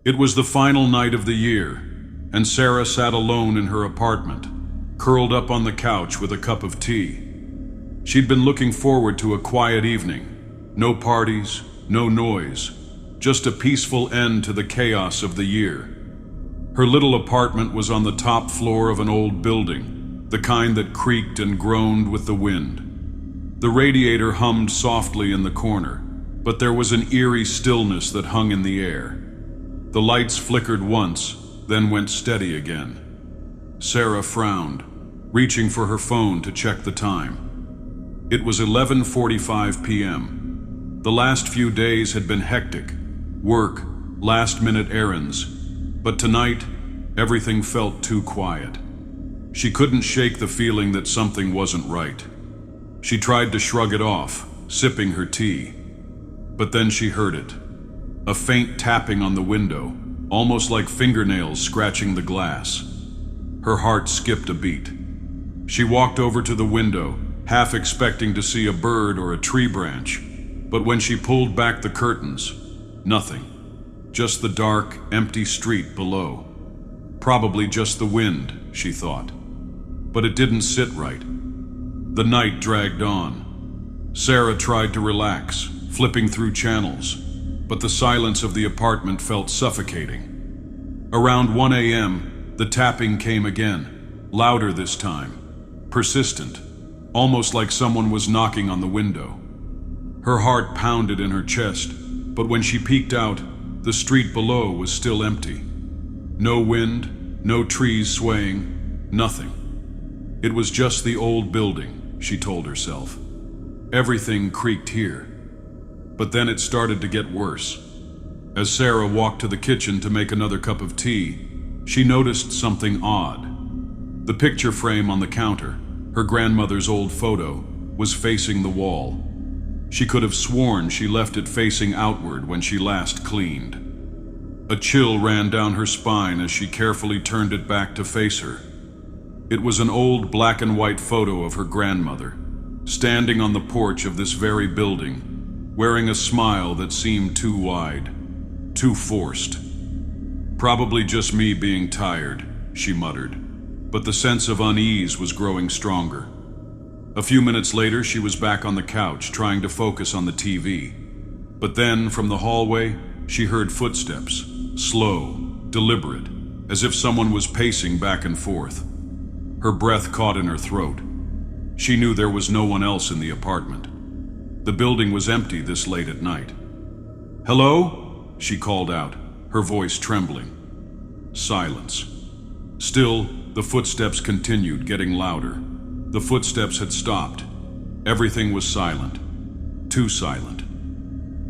It was the final night of the year, and Sarah sat alone in her apartment, curled up on the couch with a cup of tea. She'd been looking forward to a quiet evening. No parties, no noise, just a peaceful end to the chaos of the year. Her little apartment was on the top floor of an old building, the kind that creaked and groaned with the wind. The radiator hummed softly in the corner, but there was an eerie stillness that hung in the air. The lights flickered once, then went steady again. Sarah frowned, reaching for her phone to check the time. It was 11:45 p.m. The last few days had been hectic. Work, last-minute errands. But tonight, everything felt too quiet. She couldn't shake the feeling that something wasn't right. She tried to shrug it off, sipping her tea. But then she heard it. A faint tapping on the window, almost like fingernails scratching the glass. Her heart skipped a beat. She walked over to the window, half expecting to see a bird or a tree branch. But when she pulled back the curtains, nothing. Just the dark, empty street below. Probably just the wind, she thought. But it didn't sit right. The night dragged on. Sarah tried to relax, flipping through channels, but the silence of the apartment felt suffocating. Around 1 a.m., the tapping came again, louder this time, persistent, almost like someone was knocking on the window. Her heart pounded in her chest, but when she peeked out, the street below was still empty. No wind, no trees swaying, nothing. It was just the old building, she told herself. Everything creaked here. But then it started to get worse. As Sarah walked to the kitchen to make another cup of tea, she noticed something odd. The picture frame on the counter, her grandmother's old photo, was facing the wall. She could have sworn she left it facing outward when she last cleaned. A chill ran down her spine as she carefully turned it back to face her. It was an old black and white photo of her grandmother, standing on the porch of this very building, wearing a smile that seemed too wide, too forced. Probably just me being tired, she muttered, but the sense of unease was growing stronger. A few minutes later, she was back on the couch, trying to focus on the TV. But then, from the hallway, she heard footsteps, slow, deliberate, as if someone was pacing back and forth. Her breath caught in her throat. She knew there was no one else in the apartment. The building was empty this late at night. "Hello?" she called out, her voice trembling. Silence. Still, the footsteps continued, getting louder. The footsteps had stopped. Everything was silent. Too silent.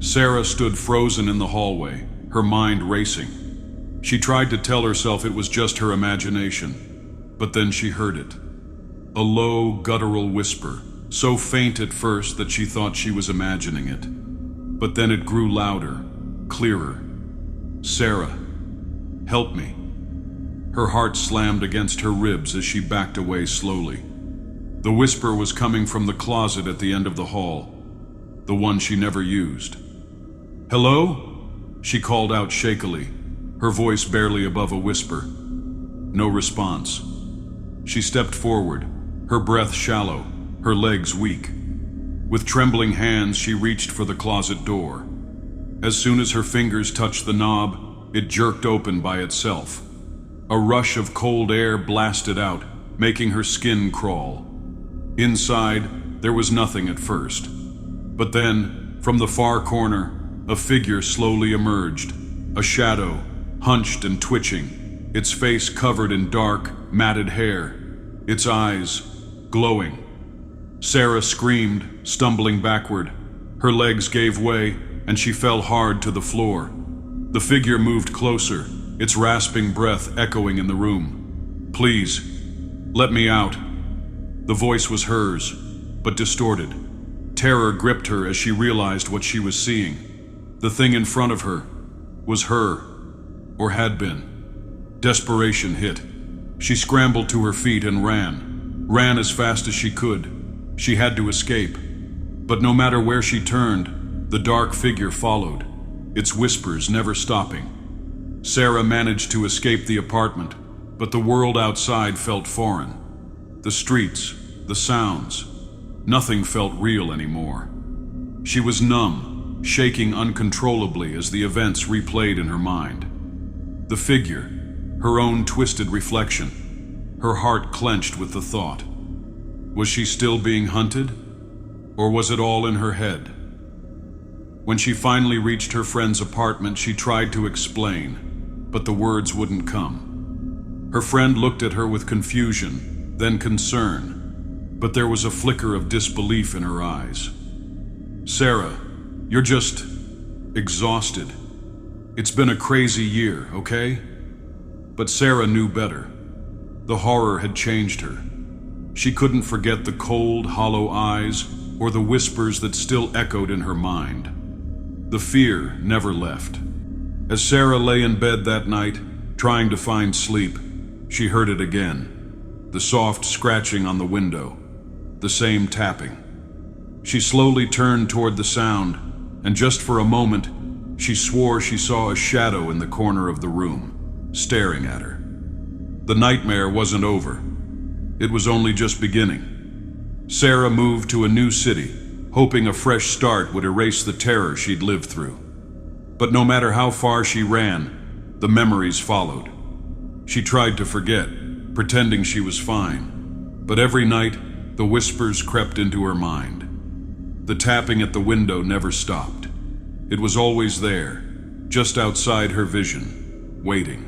Sarah stood frozen in the hallway, her mind racing. She tried to tell herself it was just her imagination, but then she heard it. A low, guttural whisper, so faint at first that she thought she was imagining it. But then it grew louder, clearer. "Sarah, help me." Her heart slammed against her ribs as she backed away slowly. The whisper was coming from the closet at the end of the hall, the one she never used. "Hello?" she called out shakily, her voice barely above a whisper. No response. She stepped forward, her breath shallow, her legs weak. With trembling hands, she reached for the closet door. As soon as her fingers touched the knob, it jerked open by itself. A rush of cold air blasted out, making her skin crawl. Inside, there was nothing at first. But then, from the far corner, a figure slowly emerged, a shadow, hunched and twitching, its face covered in dark, matted hair, its eyes glowing. Sarah screamed, stumbling backward. Her legs gave way, and she fell hard to the floor. The figure moved closer, its rasping breath echoing in the room. "Please, let me out." The voice was hers, but distorted. Terror gripped her as she realized what she was seeing. The thing in front of her was her, or had been. Desperation hit. She scrambled to her feet and ran as fast as she could. She had to escape. But no matter where she turned, the dark figure followed, its whispers never stopping. Sarah managed to escape the apartment, but the world outside felt foreign. The streets, the sounds, nothing felt real anymore. She was numb, shaking uncontrollably as the events replayed in her mind. The figure, her own twisted reflection, her heart clenched with the thought. Was she still being hunted? Or was it all in her head? When she finally reached her friend's apartment, she tried to explain, but the words wouldn't come. Her friend looked at her with confusion, then concern, but there was a flicker of disbelief in her eyes. "Sarah, you're just exhausted. It's been a crazy year, okay?" But Sarah knew better. The horror had changed her. She couldn't forget the cold, hollow eyes or the whispers that still echoed in her mind. The fear never left. As Sarah lay in bed that night, trying to find sleep, she heard it again. The soft scratching on the window, the same tapping. She slowly turned toward the sound, and just for a moment, she swore she saw a shadow in the corner of the room, staring at her. The nightmare wasn't over. It was only just beginning. Sarah moved to a new city, hoping a fresh start would erase the terror she'd lived through. But no matter how far she ran, the memories followed. She tried to forget, pretending she was fine. But every night, the whispers crept into her mind. The tapping at the window never stopped. It was always there, just outside her vision, waiting.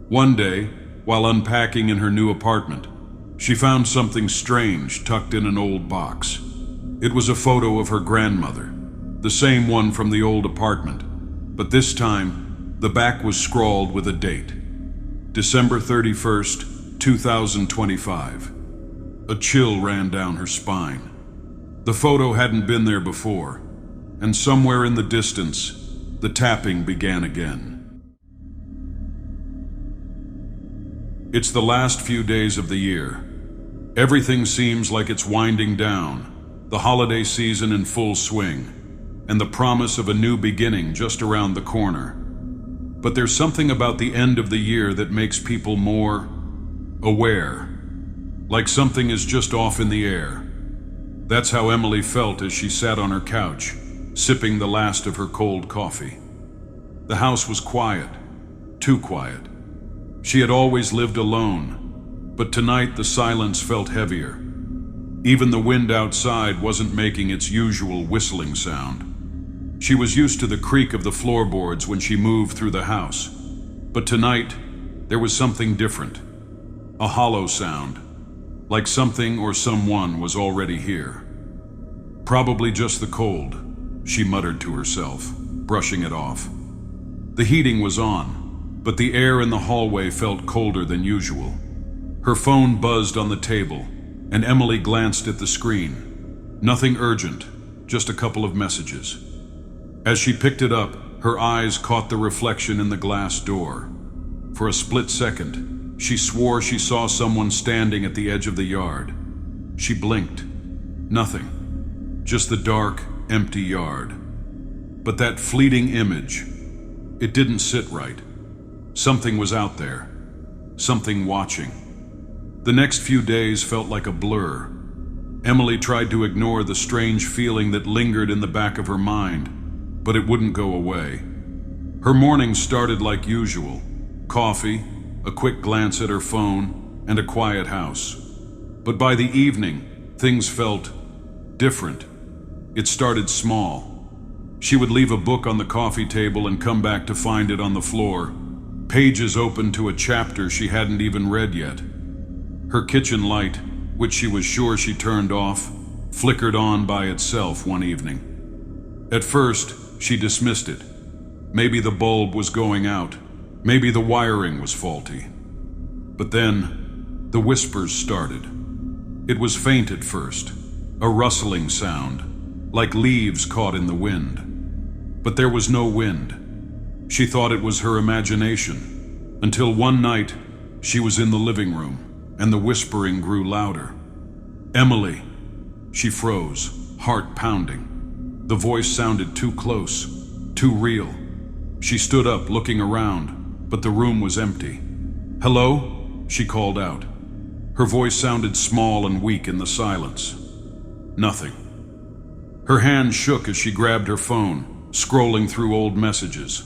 One day, while unpacking in her new apartment, she found something strange tucked in an old box. It was a photo of her grandmother, the same one from the old apartment, but this time, the back was scrawled with a date. December 31st, 2025. A chill ran down her spine. The photo hadn't been there before, and somewhere in the distance, the tapping began again. It's the last few days of the year. Everything seems like it's winding down, the holiday season in full swing, and the promise of a new beginning just around the corner. But there's something about the end of the year that makes people more aware, like something is just off in the air. That's how Emily felt as she sat on her couch, sipping the last of her cold coffee. The house was quiet, too quiet. She had always lived alone, but tonight the silence felt heavier. Even the wind outside wasn't making its usual whistling sound. She was used to the creak of the floorboards when she moved through the house, but tonight there was something different. A hollow sound, like something or someone was already here. Probably just the cold, she muttered to herself, brushing it off. The heating was on, but the air in the hallway felt colder than usual. Her phone buzzed on the table, and Emily glanced at the screen. Nothing urgent, just a couple of messages. As she picked it up, her eyes caught the reflection in the glass door. For a split second, she swore she saw someone standing at the edge of the yard. She blinked. Nothing. Just the dark, empty yard. But that fleeting image, it didn't sit right. Something was out there. Something watching. The next few days felt like a blur. Emily tried to ignore the strange feeling that lingered in the back of her mind, but it wouldn't go away. Her mornings started like usual. Coffee, a quick glance at her phone, and a quiet house. But by the evening, things felt different. It started small. She would leave a book on the coffee table and come back to find it on the floor, pages open to a chapter she hadn't even read yet. Her kitchen light, which she was sure she turned off, flickered on by itself one evening. At first, she dismissed it. Maybe the bulb was going out. Maybe the wiring was faulty. But then, the whispers started. It was faint at first, a rustling sound, like leaves caught in the wind. But there was no wind. She thought it was her imagination, until one night, she was in the living room, and the whispering grew louder. "Emily." She froze, heart pounding. The voice sounded too close, too real. She stood up, looking around, but the room was empty. "Hello?" she called out. Her voice sounded small and weak in the silence. Nothing. Her hand shook as she grabbed her phone, scrolling through old messages.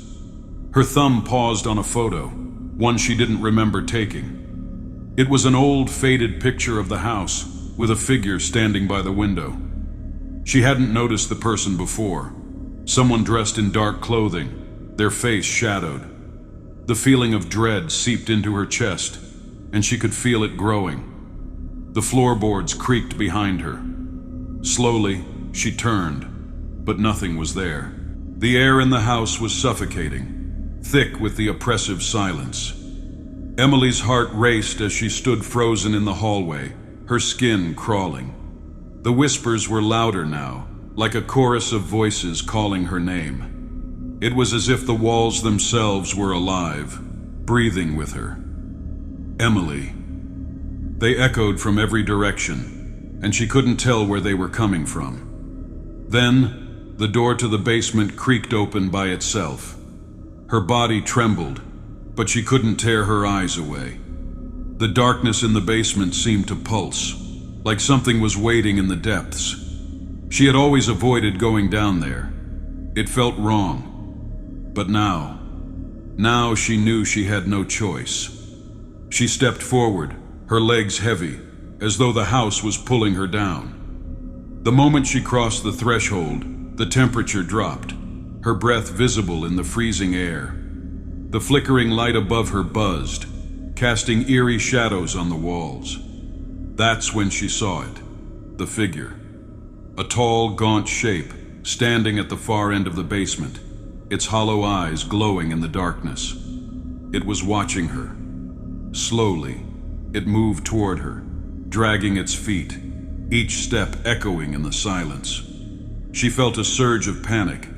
Her thumb paused on a photo, one she didn't remember taking. It was an old, faded picture of the house, with a figure standing by the window. She hadn't noticed the person before. Someone dressed in dark clothing, their face shadowed. The feeling of dread seeped into her chest, and she could feel it growing. The floorboards creaked behind her. Slowly, she turned, but nothing was there. The air in the house was suffocating, thick with the oppressive silence. Emily's heart raced as she stood frozen in the hallway, her skin crawling. The whispers were louder now, like a chorus of voices calling her name. It was as if the walls themselves were alive, breathing with her. Emily. They echoed from every direction, and she couldn't tell where they were coming from. Then, the door to the basement creaked open by itself. Her body trembled, but she couldn't tear her eyes away. The darkness in the basement seemed to pulse, like something was waiting in the depths. She had always avoided going down there. It felt wrong. But now she knew she had no choice. She stepped forward, her legs heavy, as though the house was pulling her down. The moment she crossed the threshold, the temperature dropped, her breath visible in the freezing air. The flickering light above her buzzed, casting eerie shadows on the walls. That's when she saw it, the figure. A tall, gaunt shape, standing at the far end of the basement, its hollow eyes glowing in the darkness. It was watching her. Slowly, it moved toward her, dragging its feet, each step echoing in the silence. She felt a surge of panic.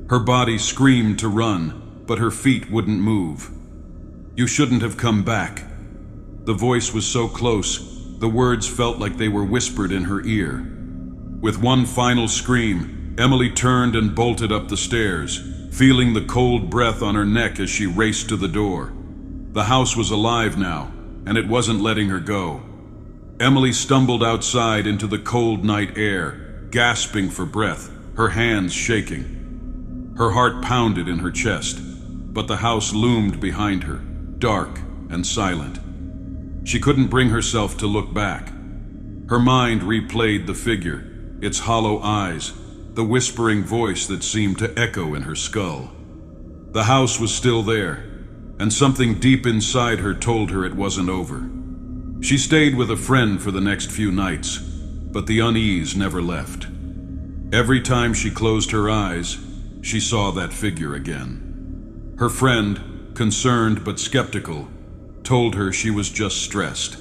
Her body screamed to run, but her feet wouldn't move. "You shouldn't have come back." The voice was so close, the words felt like they were whispered in her ear. With one final scream, Emily turned and bolted up the stairs, feeling the cold breath on her neck as she raced to the door. The house was alive now, and it wasn't letting her go. Emily stumbled outside into the cold night air, gasping for breath, her hands shaking. Her heart pounded in her chest, but the house loomed behind her, dark and silent. She couldn't bring herself to look back. Her mind replayed the figure, its hollow eyes, the whispering voice that seemed to echo in her skull. The house was still there, and something deep inside her told her it wasn't over. She stayed with a friend for the next few nights, but the unease never left. Every time she closed her eyes, she saw that figure again. Her friend, concerned but skeptical, told her she was just stressed.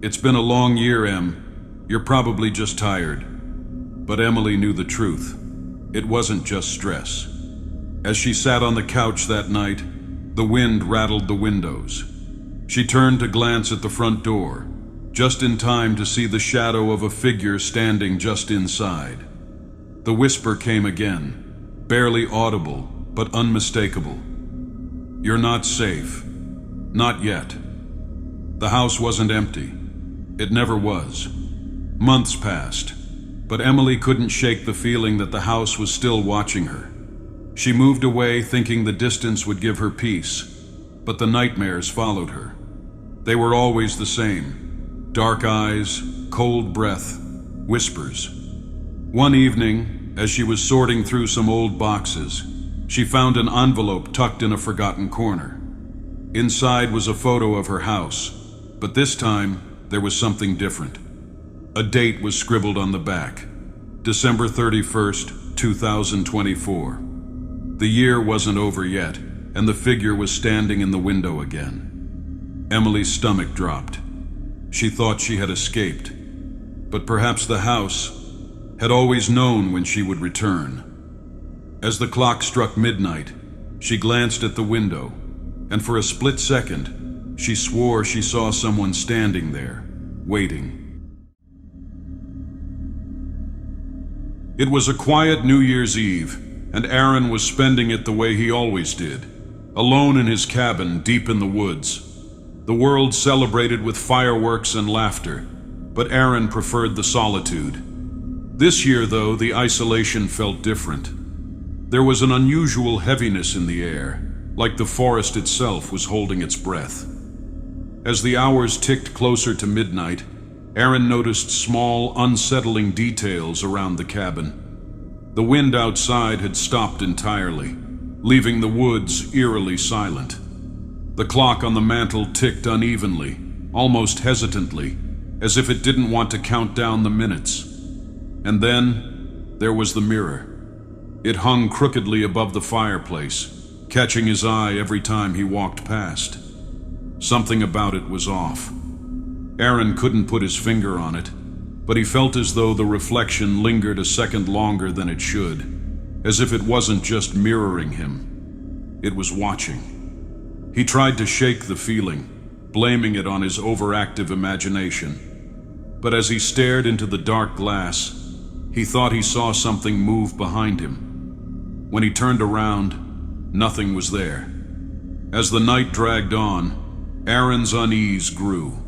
"It's been a long year, Em. You're probably just tired." But Emily knew the truth. It wasn't just stress. As she sat on the couch that night, the wind rattled the windows. She turned to glance at the front door, just in time to see the shadow of a figure standing just inside. The whisper came again, barely audible, but unmistakable. "You're not safe. Not yet." The house wasn't empty. It never was. Months passed, but Emily couldn't shake the feeling that the house was still watching her. She moved away thinking the distance would give her peace, but the nightmares followed her. They were always the same. Dark eyes, cold breath, whispers. One evening, as she was sorting through some old boxes, she found an envelope tucked in a forgotten corner. Inside was a photo of her house, but this time there was something different. A date was scribbled on the back, December 31st, 2024. The year wasn't over yet, and the figure was standing in the window again. Emily's stomach dropped. She thought she had escaped, but perhaps the house had always known when she would return. As the clock struck midnight, she glanced at the window, and for a split second, she swore she saw someone standing there, waiting. It was a quiet New Year's Eve, and Aaron was spending it the way he always did, alone in his cabin deep in the woods. The world celebrated with fireworks and laughter, but Aaron preferred the solitude. This year, though, the isolation felt different. There was an unusual heaviness in the air, like the forest itself was holding its breath. As the hours ticked closer to midnight, Aaron noticed small, unsettling details around the cabin. The wind outside had stopped entirely, leaving the woods eerily silent. The clock on the mantel ticked unevenly, almost hesitantly, as if it didn't want to count down the minutes. And then there was the mirror. It hung crookedly above the fireplace, catching his eye every time he walked past. Something about it was off. Aaron couldn't put his finger on it, but he felt as though the reflection lingered a second longer than it should, as if it wasn't just mirroring him. It was watching. He tried to shake the feeling, blaming it on his overactive imagination. But as he stared into the dark glass, he thought he saw something move behind him. When he turned around, nothing was there. As the night dragged on, Aaron's unease grew.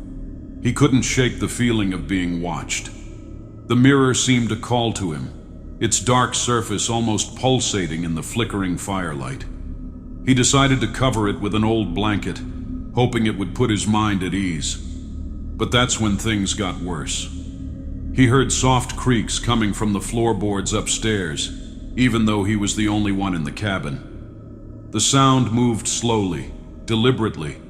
He couldn't shake the feeling of being watched. The mirror seemed to call to him, its dark surface almost pulsating in the flickering firelight. He decided to cover it with an old blanket, hoping it would put his mind at ease. But that's when things got worse. He heard soft creaks coming from the floorboards upstairs, even though he was the only one in the cabin. The sound moved slowly, deliberately,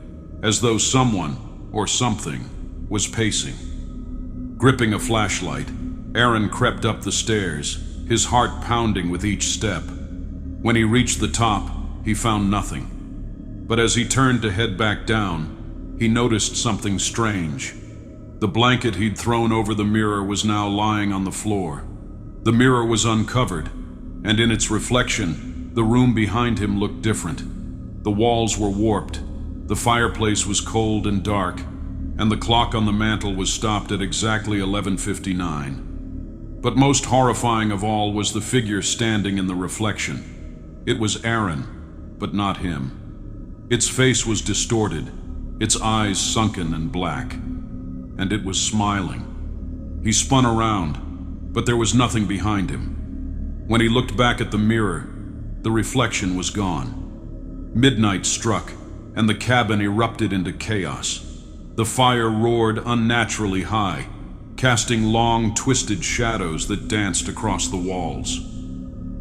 as though someone or something was pacing. Gripping a flashlight, Aaron crept up the stairs, his heart pounding with each step. When he reached the top, he found nothing. But as he turned to head back down, he noticed something strange. The blanket he'd thrown over the mirror was now lying on the floor. The mirror was uncovered, and in its reflection, the room behind him looked different. The walls were warped, the fireplace was cold and dark, and the clock on the mantel was stopped at exactly 11:59. But most horrifying of all was the figure standing in the reflection. It was Aaron, but not him. Its face was distorted, its eyes sunken and black, and it was smiling. He spun around, but there was nothing behind him. When he looked back at the mirror, the reflection was gone. Midnight struck, and the cabin erupted into chaos. The fire roared unnaturally high, casting long, twisted shadows that danced across the walls.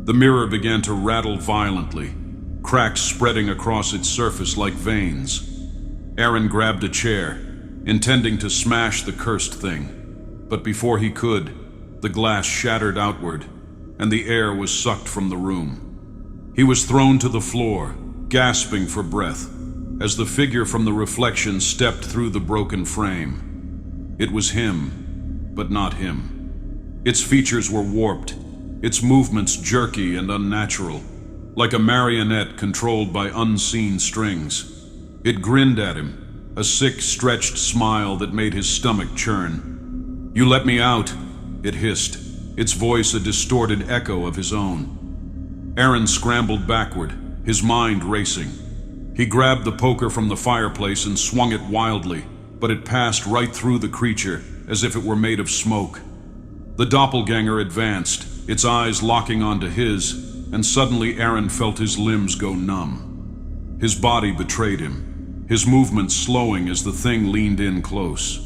The mirror began to rattle violently, cracks spreading across its surface like veins. Aaron grabbed a chair, intending to smash the cursed thing. But before he could, the glass shattered outward, and the air was sucked from the room. He was thrown to the floor, gasping for breath, as the figure from the reflection stepped through the broken frame. It was him, but not him. Its features were warped, its movements jerky and unnatural, like a marionette controlled by unseen strings. It grinned at him, a sick, stretched smile that made his stomach churn. "You let me out," it hissed, its voice a distorted echo of his own. Aaron scrambled backward, his mind racing. He grabbed the poker from the fireplace and swung it wildly, but it passed right through the creature as if it were made of smoke. The doppelganger advanced, its eyes locking onto his, and suddenly Aaron felt his limbs go numb. His body betrayed him, his movements slowing as the thing leaned in close.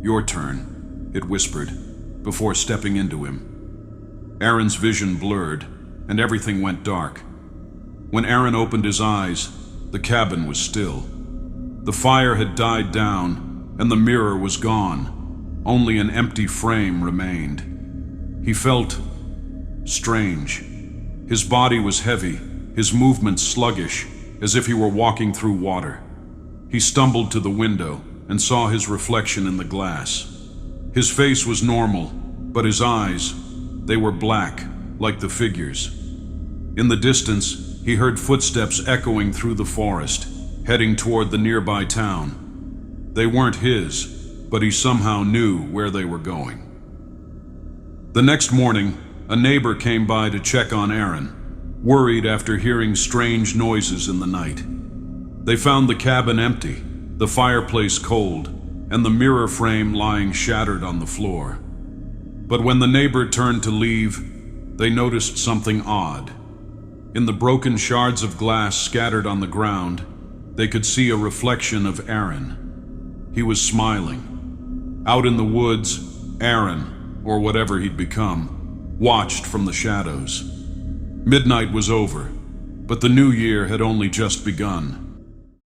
"Your turn," it whispered, before stepping into him. Aaron's vision blurred, and everything went dark. When Aaron opened his eyes, the cabin was still. The fire had died down, and the mirror was gone. Only an empty frame remained. He felt strange. His body was heavy, his movements sluggish, as if he were walking through water. He stumbled to the window and saw his reflection in the glass. His face was normal, but his eyes, they were black, like the figures. In the distance, he heard footsteps echoing through the forest, heading toward the nearby town. They weren't his, but he somehow knew where they were going. The next morning, a neighbor came by to check on Aaron. worried after hearing strange noises in the night. They found the cabin empty, the fireplace cold, and the mirror frame lying shattered on the floor. But when the neighbor turned to leave, they noticed something odd. In the broken shards of glass scattered on the ground, they could see a reflection of Aaron. He was smiling. Out in the woods, Aaron, or whatever he'd become, watched from the shadows. Midnight was over, but the new year had only just begun.